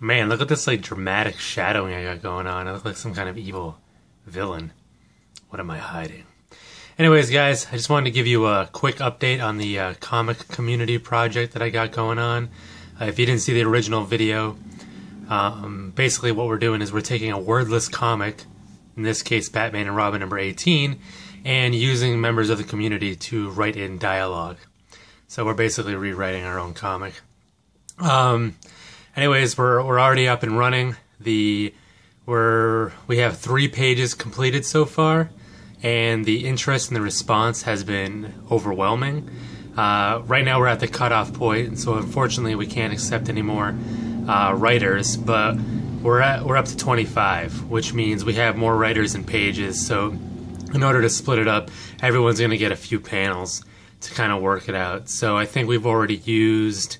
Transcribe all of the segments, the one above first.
Man, look at this like dramatic shadowing I got going on. I look like some kind of evil villain. What am I hiding? Anyways, guys, I just wanted to give you a quick update on the comic community project that I got going on. If you didn't see the original video, basically what we're doing is we're taking a wordless comic, in this case Batman and Robin number 18, and using members of the community to write in dialogue. So we're basically rewriting our own comic. Anyways, we're already up and running. We have 3 pages completed so far, and the interest and the response has been overwhelming. Right now we're at the cutoff point, so unfortunately we can't accept any more writers, but we're up to 25, which means we have more writers and pages. So in order to split it up, everyone's going to get a few panels to kind of work it out. So I think we've already used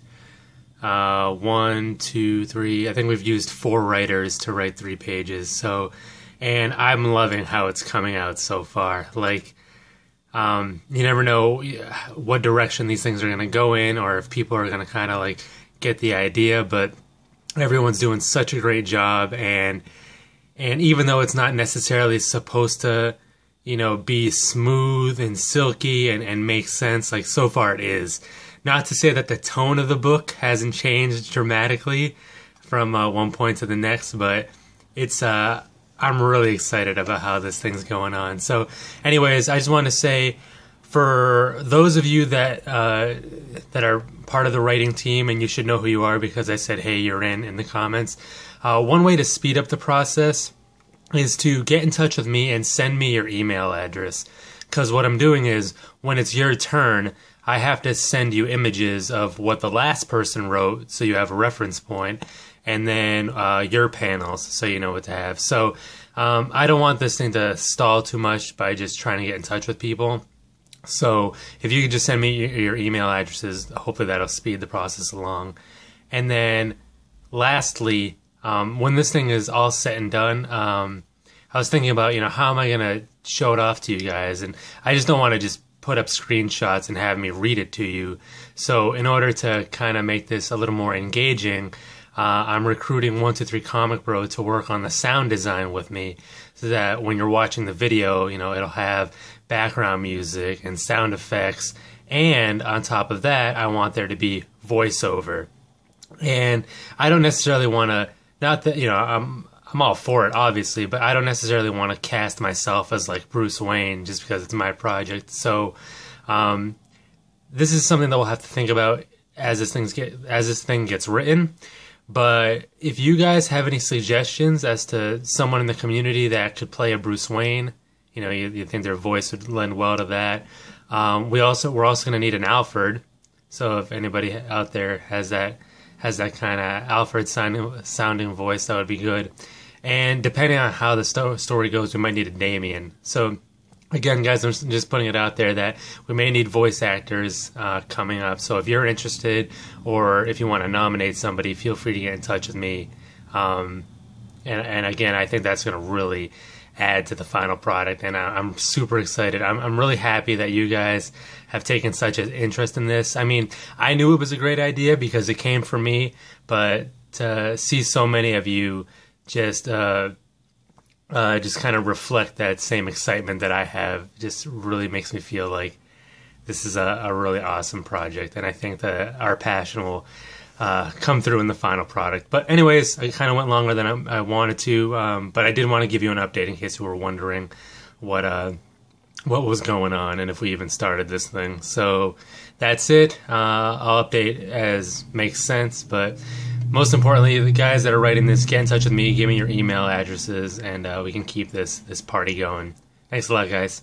1, 2, 3. I think we've used 4 writers to write 3 pages. So, and I'm loving how it's coming out so far. Like, you never know what direction these things are going to go in, or if people are going to kind of like get the idea. But everyone's doing such a great job, and even though it's not necessarily supposed to, you know, be smooth and silky and make sense, like so far it is. Not to say that the tone of the book hasn't changed dramatically from one point to the next, but it's I'm really excited about how this thing's going on. So anyways, I just want to say, for those of you that are part of the writing team, and you should know who you are because I said, hey, you're in the comments, one way to speed up the process is to get in touch with me and send me your email address. Because what I'm doing is, when it's your turn, I have to send you images of what the last person wrote, so you have a reference point, and then your panels, so you know what to have. So I don't want this thing to stall too much by just trying to get in touch with people. So if you could just send me your email addresses, hopefully that'll speed the process along. And then lastly, when this thing is all said and done, I was thinking about, you know, how am I going to show it off to you guys? And I just don't want to just put up screenshots and have me read it to you. So in order to kind of make this a little more engaging, I'm recruiting 123 Comic Bro to work on the sound design with me, so that when you're watching the video, you know, it'll have background music and sound effects, and on top of that, I want there to be voiceover. And I don't necessarily want to, not that, you know, I'm all for it, obviously, but I don't necessarily want to cast myself as like Bruce Wayne just because it's my project. So this is something that we'll have to think about as this thing gets written. But if you guys have any suggestions as to someone in the community that could play a Bruce Wayne, you know, you think their voice would lend well to that. We're also going to need an Alfred. So if anybody out there has that kind of Alfred sounding voice, that would be good. And depending on how the story goes, we might need a Damian. So again, guys, I'm just putting it out there that we may need voice actors coming up. So if you're interested, or if you want to nominate somebody, feel free to get in touch with me. And again, I think that's going to really add to the final product, and I'm super excited. I'm really happy that you guys have taken such an interest in this. I mean, I knew it was a great idea because it came from me, but to see so many of you just kind of reflect that same excitement that I have just really makes me feel like this is a really awesome project, and I think that our passion will come through in the final product. But anyways, I kind of went longer than I wanted to, but I did want to give you an update in case you were wondering what was going on and if we even started this thing. So that's it. I'll update as makes sense, but most importantly, the guys that are writing this, get in touch with me, give me your email addresses, and we can keep this party going. Thanks a lot, guys.